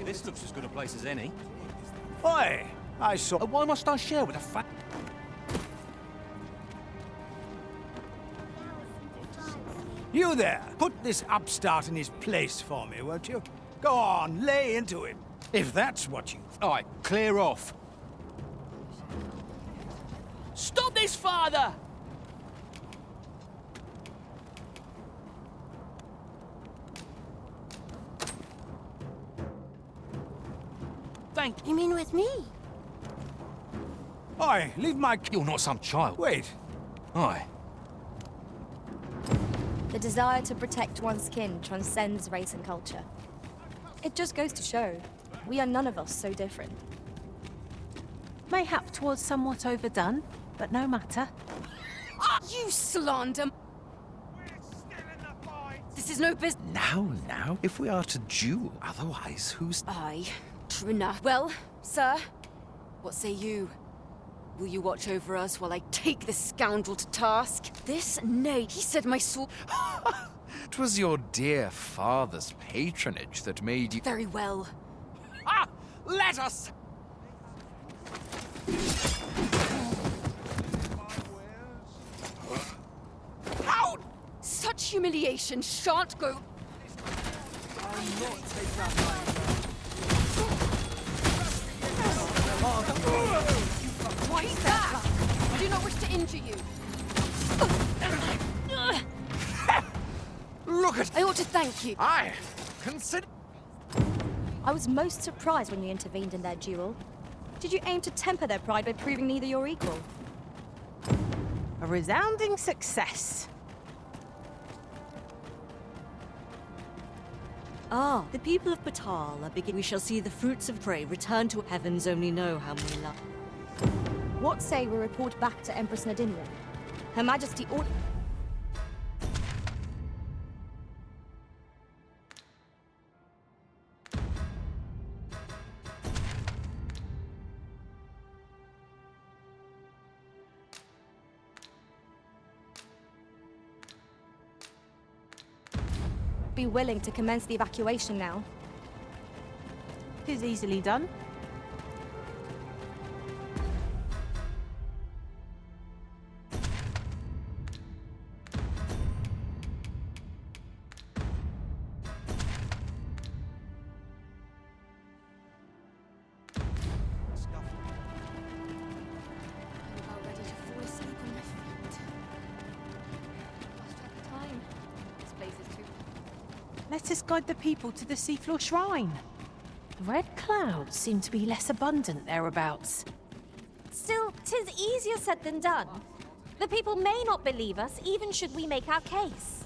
This looks as good a place as any. Oi! I saw... Why must I share with a fat... You there! Put this upstart in his place for me, won't you? Go on, lay into him. If that's what you... Alright, clear off. Stop this, father! You mean with me? Oi, leave my... You're not some child. Wait. Aye. The desire to protect one's kin transcends race and culture. It just goes to show, we are none of us so different. Mayhap 'twas somewhat overdone, but no matter. You slander! This is no business. Now, if we are to duel, otherwise who's... Aye, true enough. Well, sir, what say you? Will you watch over us while I take this scoundrel to task? This knave, he said my sword... 'Twas your dear father's patronage that made you... Very well. Let us! How? Such humiliation shan't go... Why is that? I do not wish to injure you. Look at... I ought to thank you. I consider... I was most surprised when you intervened in their duel. Did you aim to temper their pride by proving neither your equal? A resounding success. Ah, the people of Batal are beginning. We shall see the fruits of prey return to heavens only know how many love. What say we report back to Empress Nadinia? Her Majesty ought... be willing to commence the evacuation now. 'Tis easily done. Let us guide the people to the seafloor shrine. The red clouds seem to be less abundant thereabouts. Still, 'tis easier said than done. The people may not believe us, even should we make our case.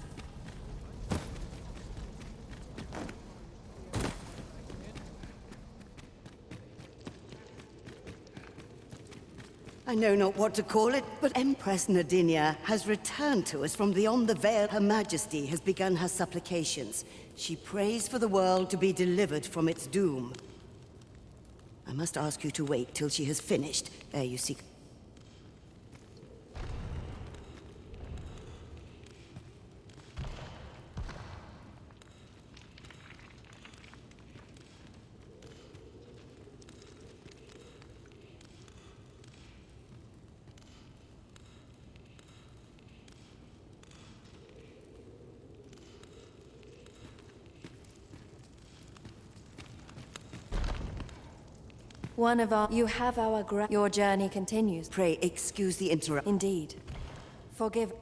I know not what to call it, but Empress Nadinia has returned to us from beyond the veil. Her Majesty has begun her supplications. She prays for the world to be delivered from its doom. I must ask you to wait till she has finished ere you seek... One of our... You have our Your journey continues. Pray excuse the interruption. Indeed. Forgive...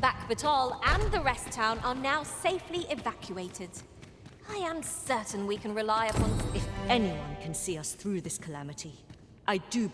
Back Batal and the rest town are now safely evacuated. I am certain we can rely upon... If anyone can see us through this calamity, I do...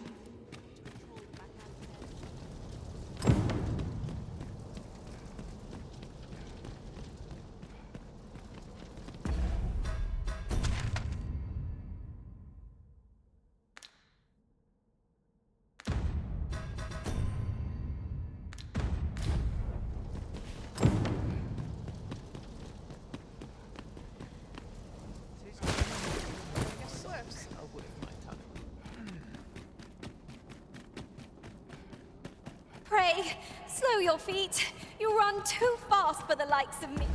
Pray, slow your feet. You run too fast for the likes of me.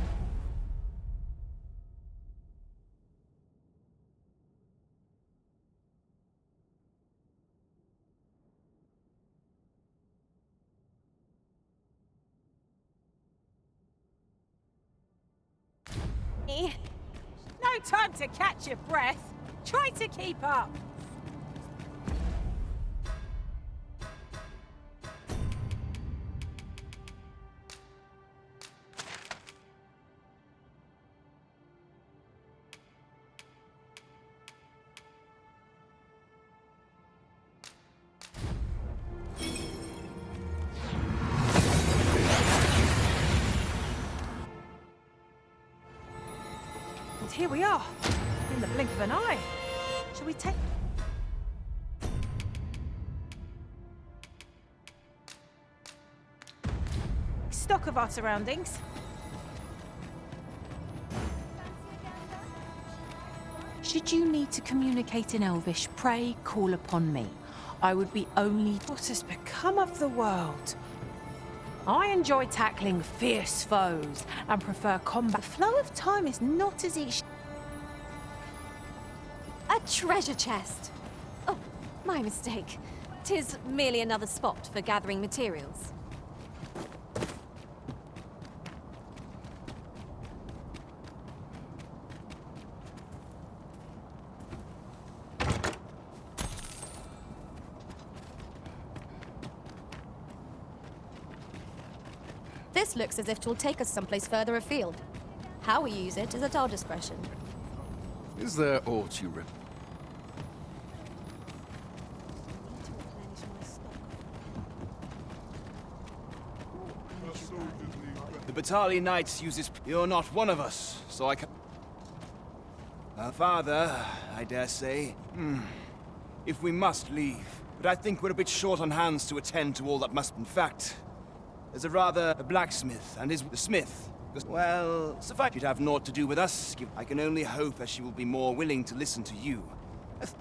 No time to catch your breath. Try to keep up. And here we are, in the blink of an eye. Shall we take... stock of our surroundings? Should you need to communicate in Elvish, pray call upon me. I would be only... What has become of the world? I enjoy tackling fierce foes and prefer combat. The flow of time is not as it A treasure chest. Oh, my mistake. 'Tis merely another spot for gathering materials. This looks as if 'twill take us someplace further afield. How we use it is at our discretion. Is there aught you rip? The Batali Knights uses... You're not one of us, so I can... Father, I dare say. If we must leave. But I think we're a bit short on hands to attend to all that must... In fact, there's a blacksmith and the smith. Well, suffice you'd have naught to do with us. I can only hope that she will be more willing to listen to you.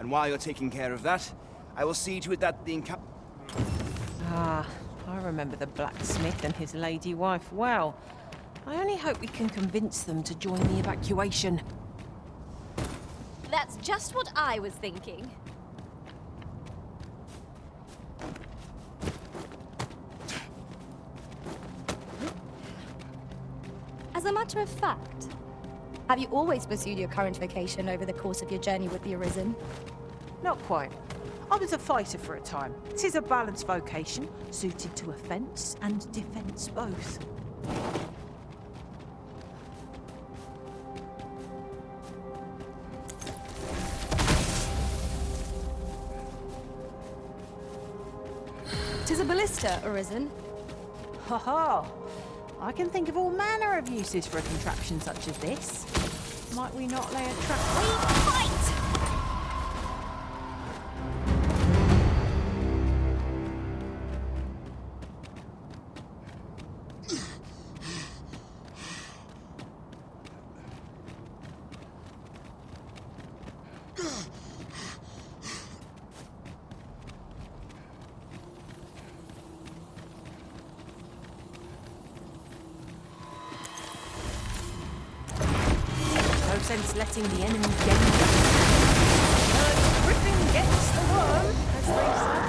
And while you're taking care of that, I will see to it that the Ah, I remember the blacksmith and his lady wife well. I only hope we can convince them to join the evacuation. That's just what I was thinking. As a matter of fact, have you always pursued your current vocation over the course of your journey with the Arisen? Not quite. I was a fighter for a time. It is a balanced vocation, suited to offence and defence both. Tis a ballista, Arisen. Ha ha! I can think of all manner of uses for a contraption such as this. Might we not lay a trap? Fight! No sense letting the enemy gain the griffin gets the worm, as they say.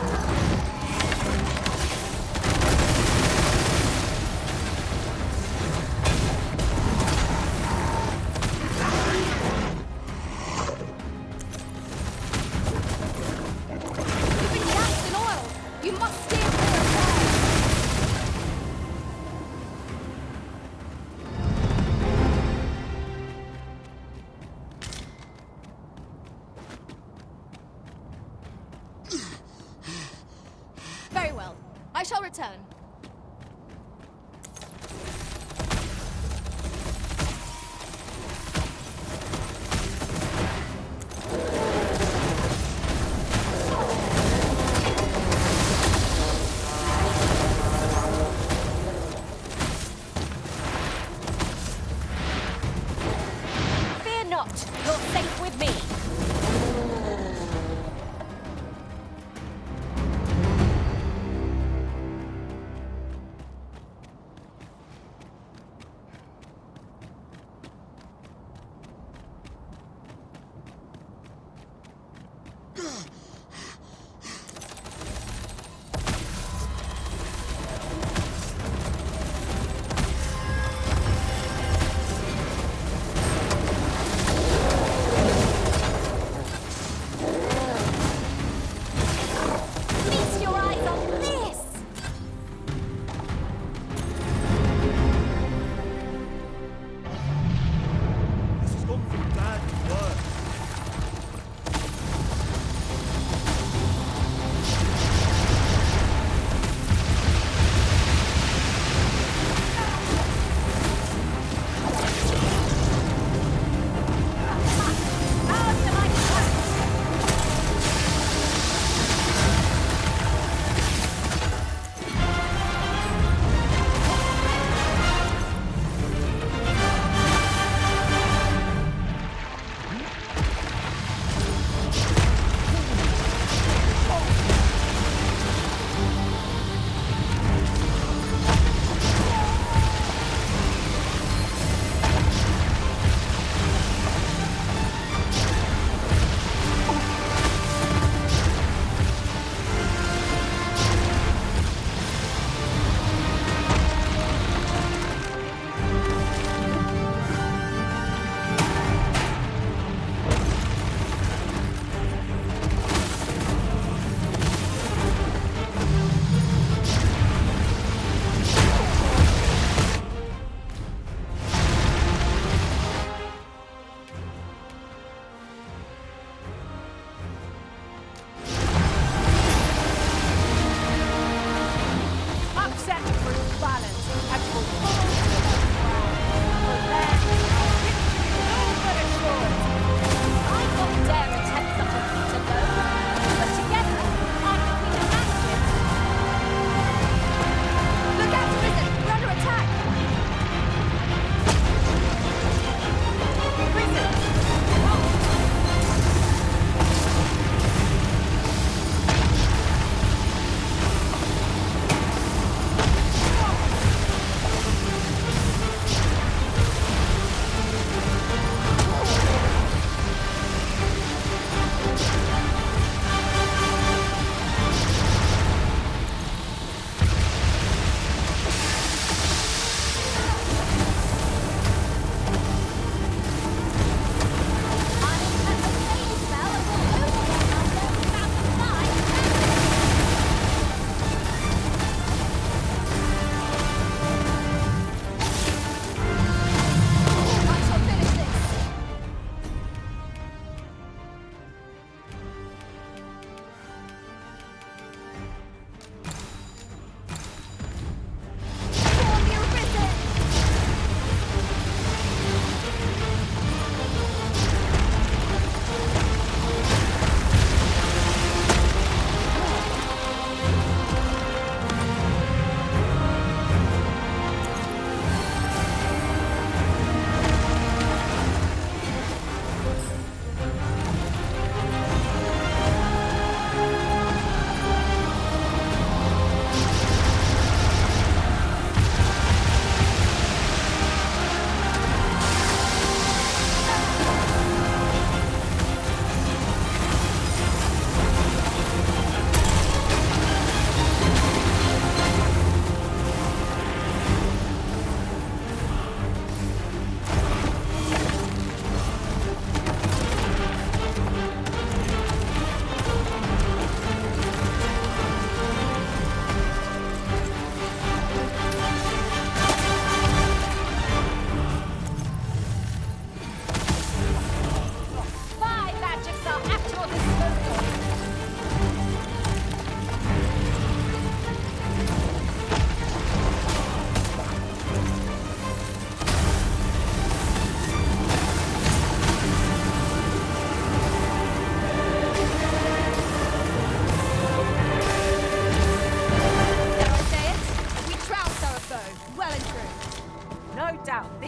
You've been gassed in oil! You must steer clear of there! Very well. I shall return. Fear not. You're safe with me.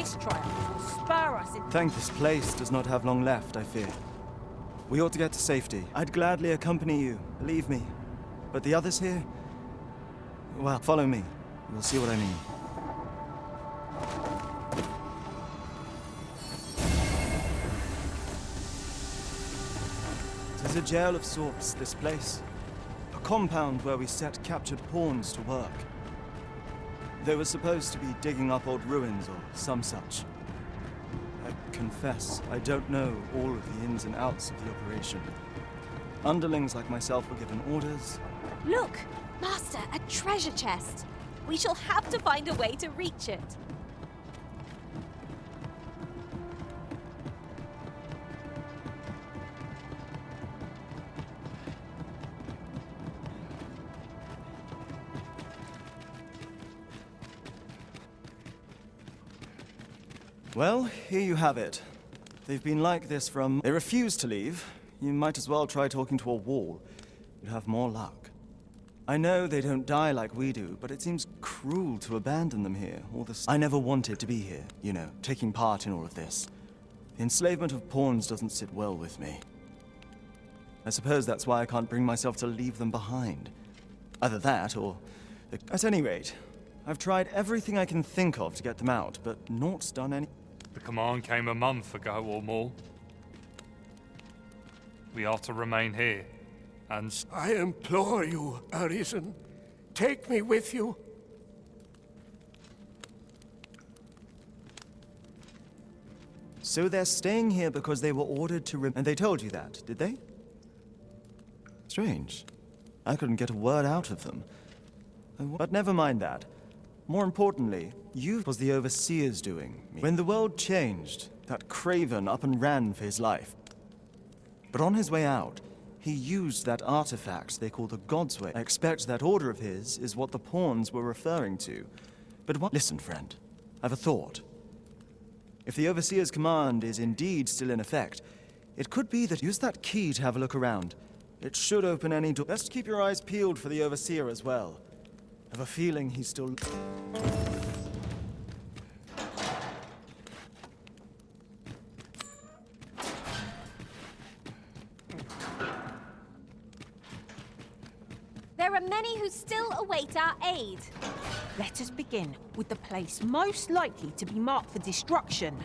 this triumph will spur us in. Think this place does not have long left, I fear. We ought to get to safety. I'd gladly accompany you, believe me. But the others here? Well, follow me. You'll see what I mean. It is a jail of sorts, this place. A compound where we set captured pawns to work. They were supposed to be digging up old ruins or some such. I confess, I don't know all of the ins and outs of the operation. Underlings like myself were given orders. Look! Master, a treasure chest! We shall have to find a way to reach it. Well, here you have it. They've been like this from... They refuse to leave. You might as well try talking to a wall. You'd have more luck. I know they don't die like we do, but it seems cruel to abandon them here. All this... I never wanted to be here, you know, taking part in all of this. The enslavement of pawns doesn't sit well with me. I suppose that's why I can't bring myself to leave them behind. Either that, or... At any rate, I've tried everything I can think of to get them out, but naught's done any... The command came a month ago or more. We are to remain here, and... I implore you, Arisen. Take me with you. So they're staying here because they were ordered to and they told you that, did they? Strange. I couldn't get a word out of them. But never mind that. More importantly, you was the Overseer's doing. When the world changed, that craven up and ran for his life. But on his way out, he used that artifact they call the God's Way. I expect that order of his is what the pawns were referring to. But what— Listen, friend. I've a thought. If the Overseer's command is indeed still in effect, it could be that use that key to have a look around. It should open any door. Best keep your eyes peeled for the Overseer as well. I have a feeling he's still... There are many who still await our aid. Let us begin with the place most likely to be marked for destruction.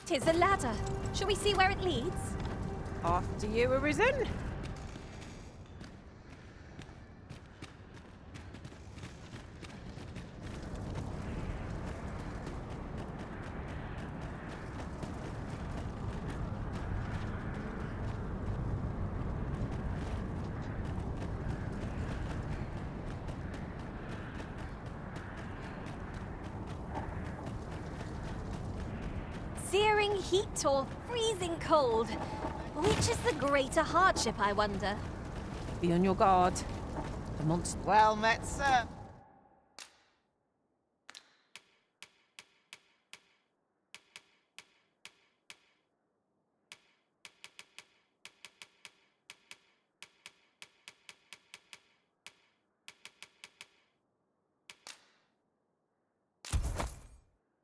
Tis a ladder. Shall we see where it leads? After you, Arisen. Searing heat or freezing cold? Which is the greater hardship, I wonder? Be on your guard. The monster... Well met, sir.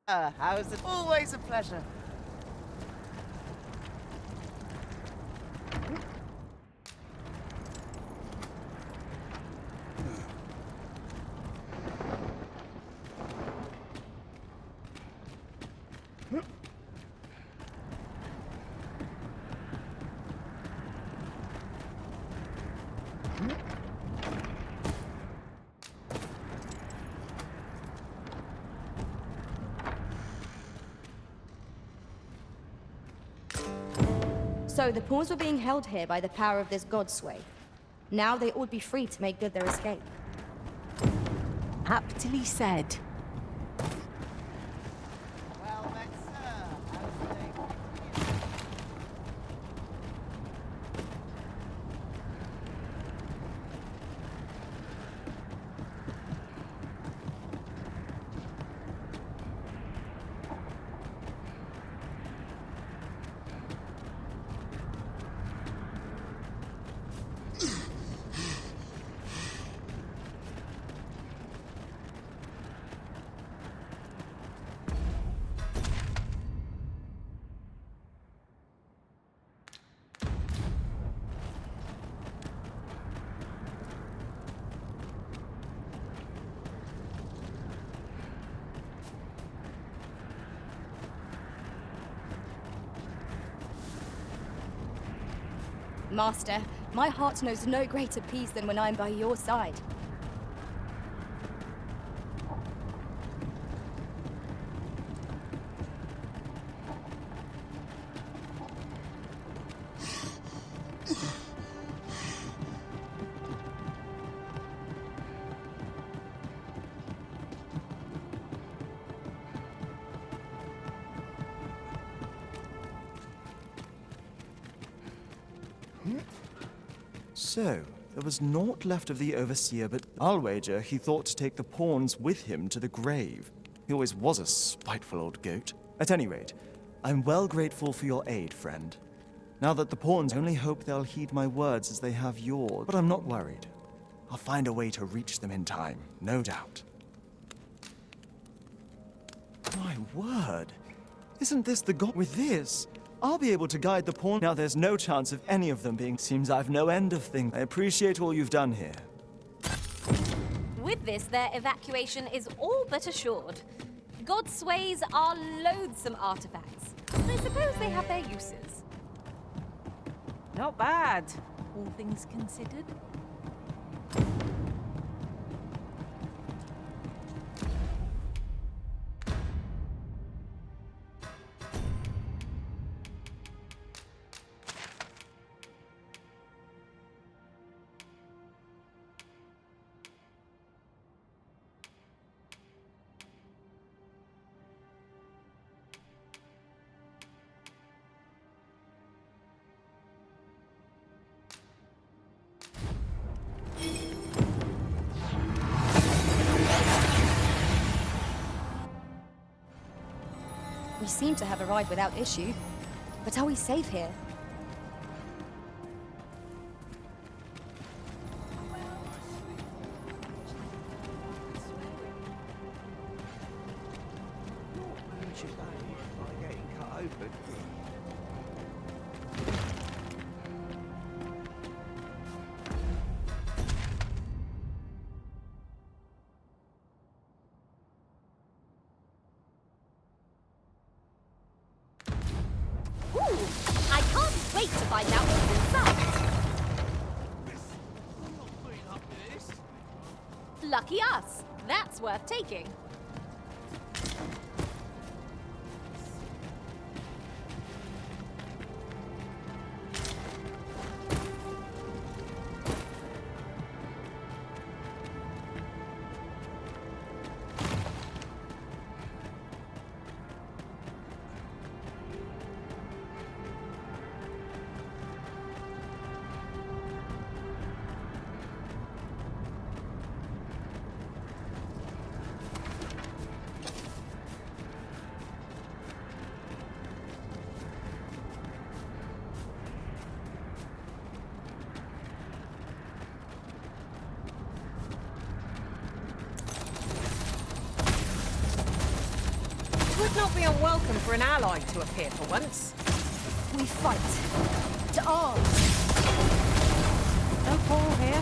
How's it? Always a pleasure. So the pawns were being held here by the power of this god sway. Now they ought be free to make good their escape. Aptly said. Well met, sir. How's the day? Master, my heart knows no greater peace than when I'm by your side. So, there was naught left of the Overseer, but I'll wager he thought to take the pawns with him to the grave. He always was a spiteful old goat. At any rate, I'm well grateful for your aid, friend. Now that the pawns, I only hope they'll heed my words as they have yours. But I'm not worried. I'll find a way to reach them in time, no doubt. My word! Isn't this the god with this? I'll be able to guide the pawn. Now there's no chance of any of them being... Seems I've no end of things. I appreciate all you've done here. With this, their evacuation is all but assured. God sways are loathsome artifacts. I suppose they have their uses. Not bad, all things considered. We seem to have arrived without issue. But are we safe here? I can't wait to find out what's inside. Lucky us. That's worth taking. Would not be unwelcome for an ally to appear for once. We fight. To arms! No Paul here.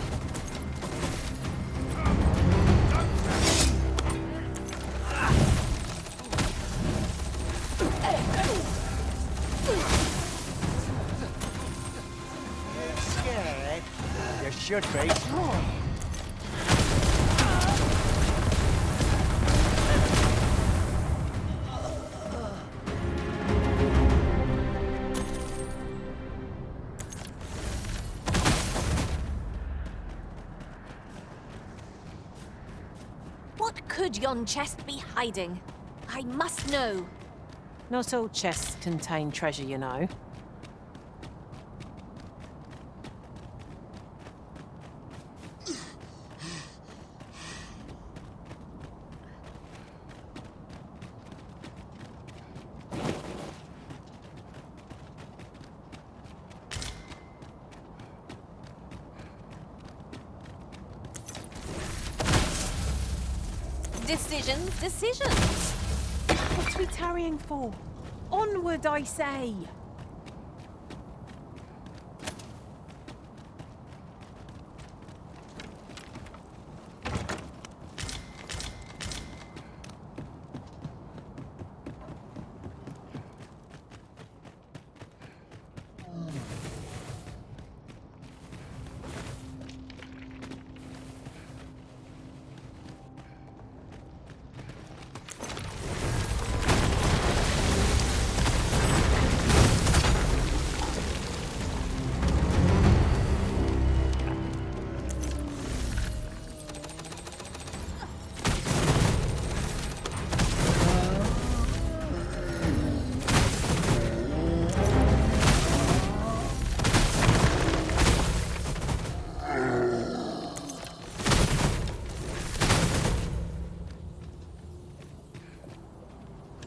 You're scared? You should be. could yon chest be hiding? I must know. Not all chests contain treasure, you know. Decisions. What are we tarrying for? Onward, I say!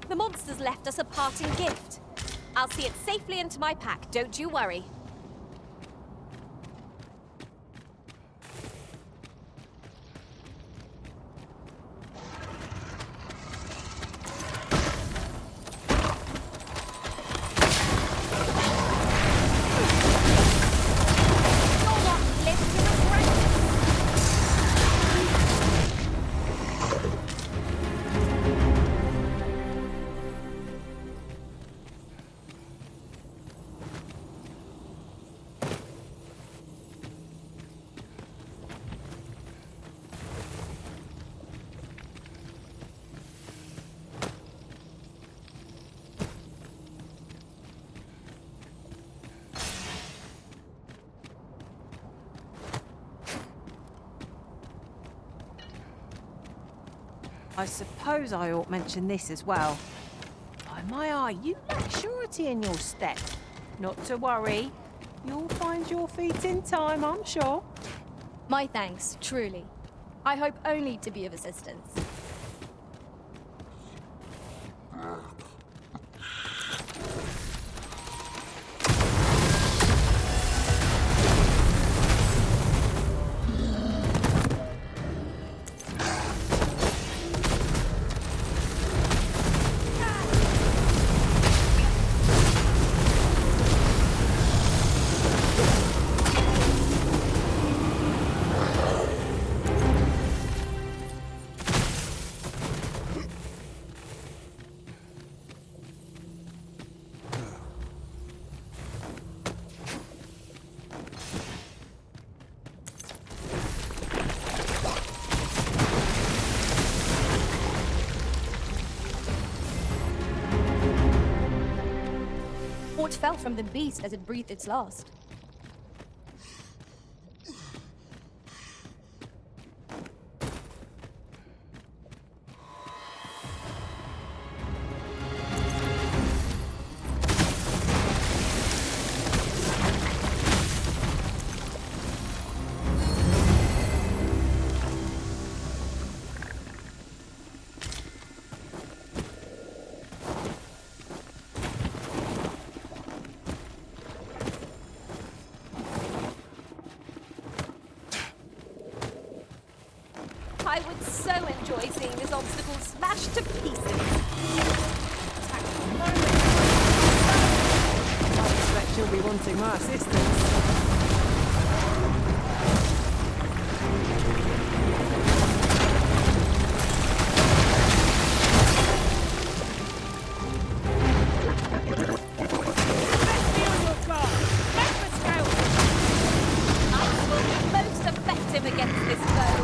The monsters left us a parting gift. I'll see it safely into my pack, don't you worry. I suppose I ought mention this as well. By my eye, you lack surety in your step. Not to worry. You'll find your feet in time, I'm sure. My thanks, truly. I hope only to be of assistance. What fell from the beast as it breathed its last? I would so enjoy seeing this obstacle smashed to pieces. I expect you'll be wanting my assistance. Against this foe.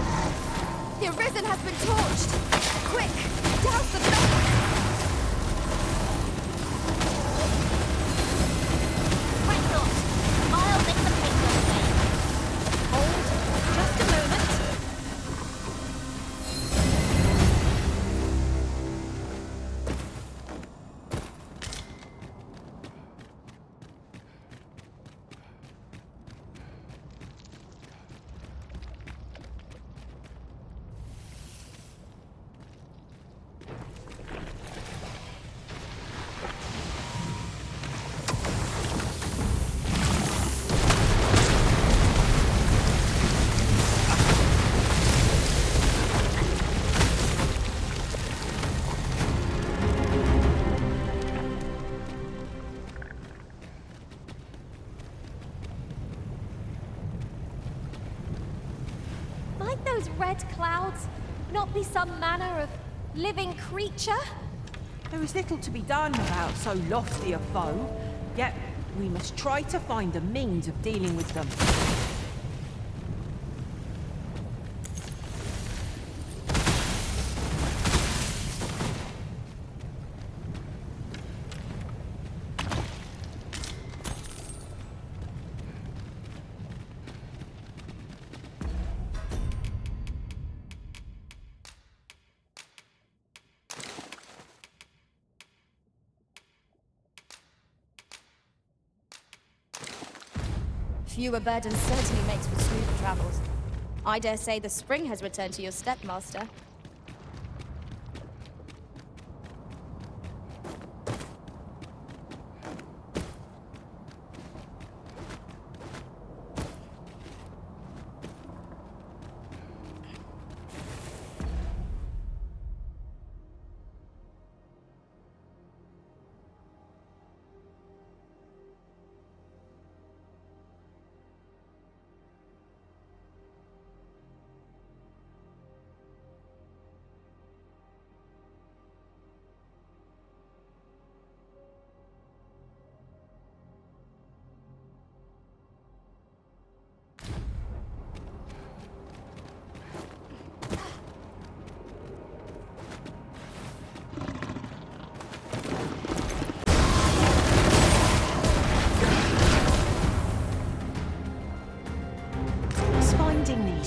The Arisen has been torched! Quick! Douse the flames! Why not? I'll make the Might those red clouds not be some manner of living creature? There is little to be done about so lofty a foe, yet we must try to find a means of dealing with them. Fewer burdens certainly makes for smoother travels. I dare say the spring has returned to your stepmaster.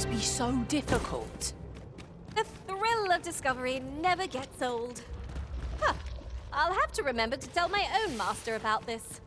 Be so difficult. The thrill of discovery never gets old. Huh. I'll have to remember to tell my own master about this.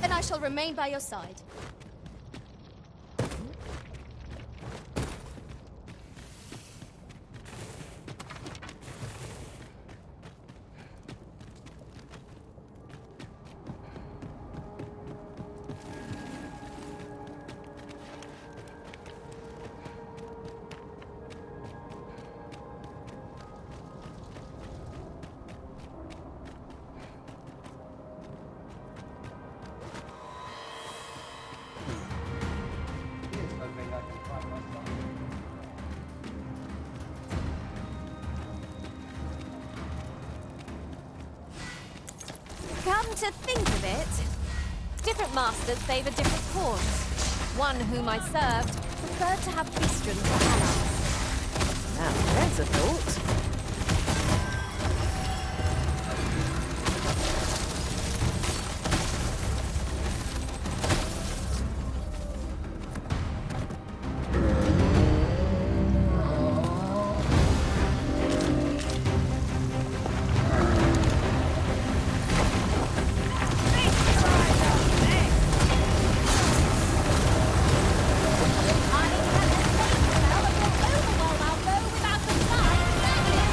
Then I shall remain by your side. Come to think of it, different masters favor different courts. One whom I served preferred to have Bistrons for allies. Now, there's a thought. I had the same spell that will overwhelm our foe without the time.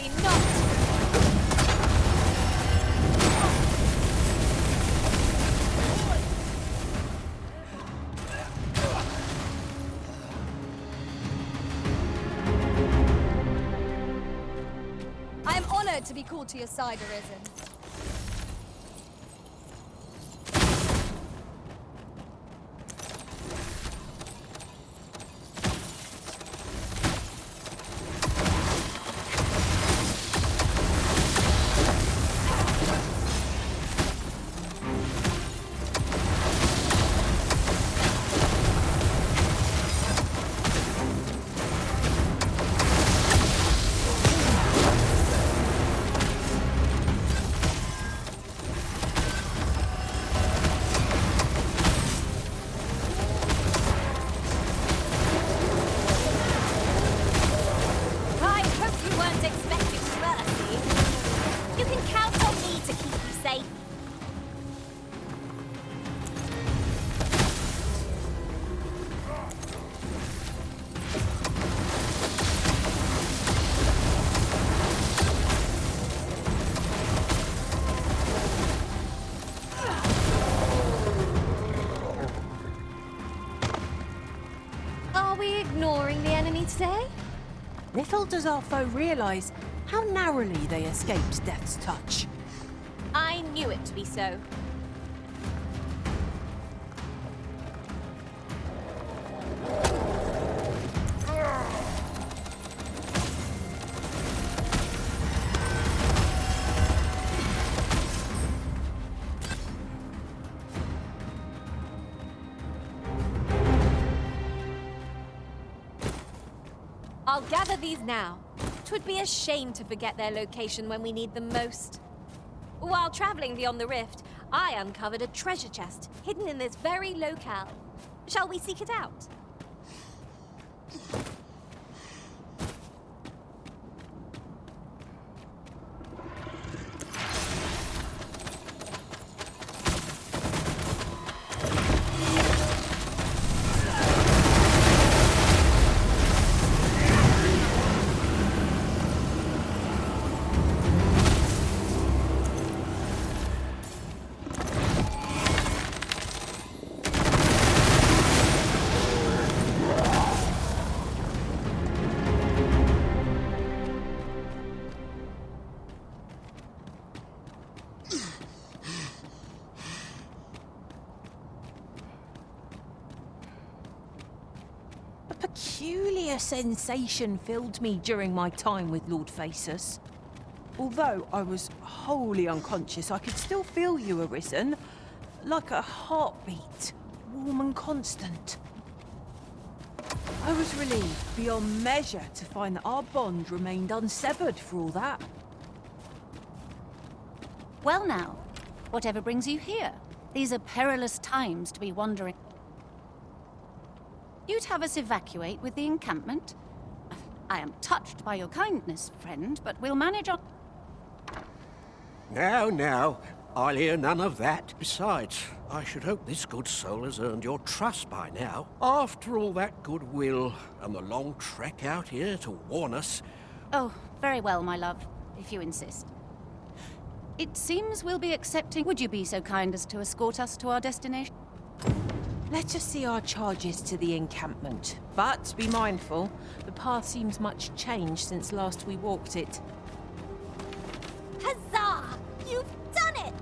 Surely not! I am honored to be called to your side, Arisen. I hope you weren't expecting mercy. You can count on me to keep you safe. Are we ignoring the enemy today? Little does our foe realise how narrowly they escaped death's touch. I knew it to be so. I'll gather these now. 'Twould be a shame to forget their location when we need them most. While traveling beyond the rift, I uncovered a treasure chest hidden in this very locale. Shall we seek it out? A peculiar sensation filled me during my time with Lord Faesus. Although I was wholly unconscious, I could still feel you, Arisen, like a heartbeat, warm and constant. I was relieved beyond measure to find that our bond remained unsevered for all that. Well now, whatever brings you here? These are perilous times to be wandering. You'd have us evacuate with the encampment? I am touched by your kindness, friend, but we'll manage on... Now, I'll hear none of that. Besides, I should hope this good soul has earned your trust by now. After all that goodwill and the long trek out here to warn us... Oh, very well, my love, if you insist. It seems we'll be accepting... Would you be so kind as to escort us to our destination? Let us see our charges to the encampment. But be mindful, the path seems much changed since last we walked it. Huzzah! You've done it!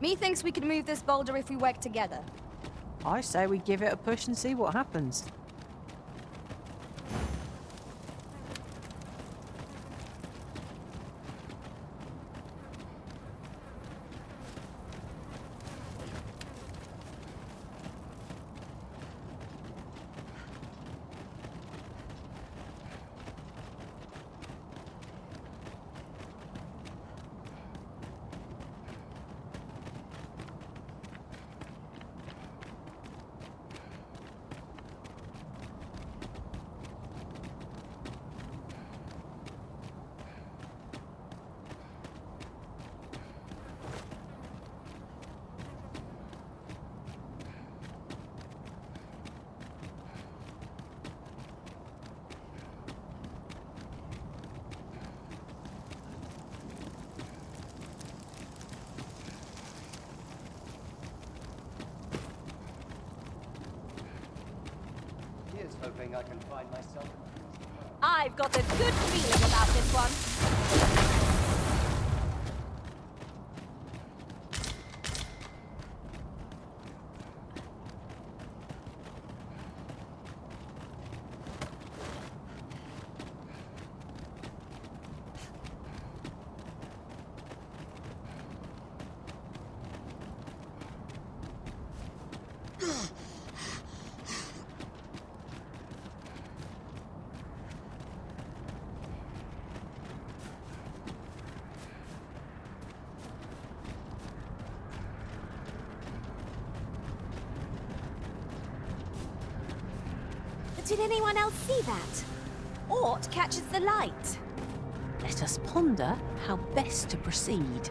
Methinks we could move this boulder if we work together. I say we give it a push and see what happens. Here's hoping I can find myself. I've got a good feeling about this one. Did anyone else see that? Aught catches the light. Let us ponder how best to proceed.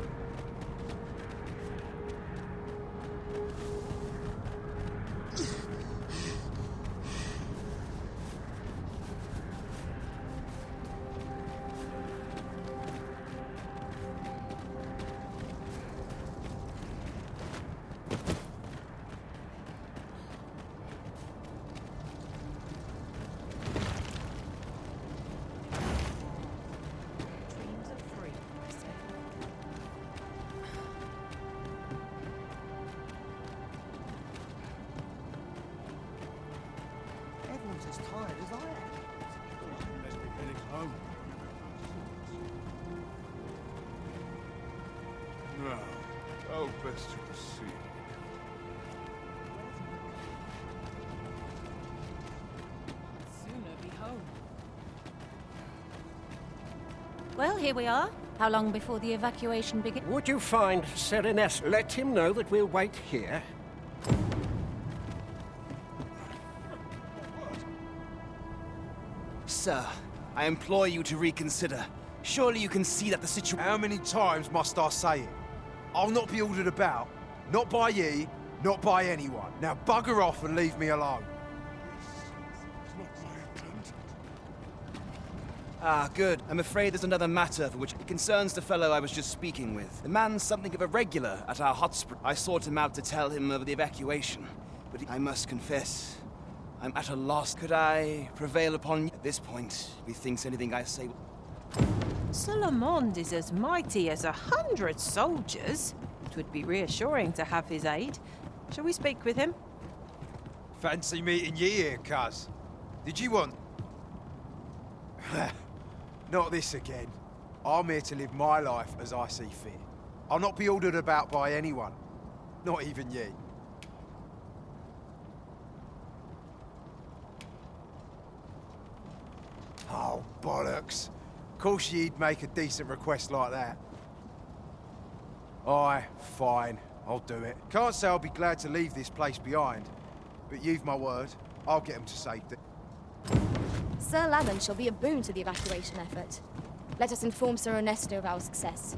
Everyone's as tired as I am. Let's be heading home. Now, how best to proceed? Sooner be home. Well, here we are. How long before the evacuation begins? Would you find Sereness? Let him know that we'll wait here. Sir, I implore you to reconsider. Surely you can see that the situation... How many times must I say it? I'll not be ordered about. Not by ye, not by anyone. Now bugger off and leave me alone. Ah, good. I'm afraid there's another matter for which it concerns the fellow I was just speaking with. The man's something of a regular at our hot spring. I sought him out to tell him of the evacuation, but I must confess, I'm at a loss. Could I prevail upon you? At this point, methinks anything I say... Sir Lamond is as mighty as 100 soldiers. It would be reassuring to have his aid. Shall we speak with him? Fancy meeting ye here, cuz. Did you want... Not this again. I'm here to live my life as I see fit. I'll not be ordered about by anyone. Not even ye. Oh, bollocks. Of course you'd make a decent request like that. Aye, fine. I'll do it. Can't say I'll be glad to leave this place behind. But you've my word. I'll get them to safety. Sir Lamon shall be a boon to the evacuation effort. Let us inform Sir Ernesto of our success.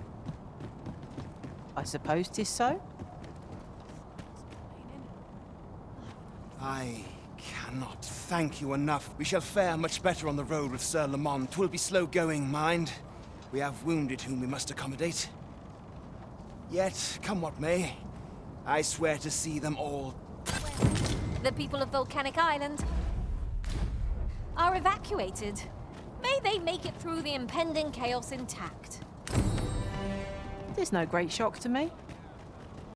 I suppose 'tis so. I cannot thank you enough. We shall fare much better on the road with Sir Lamont. 'Twill be slow going, mind. We have wounded whom we must accommodate. Yet, come what may, I swear to see them all. The people of Volcanic Island are evacuated. May they make it through the impending chaos intact. There's no great shock to me.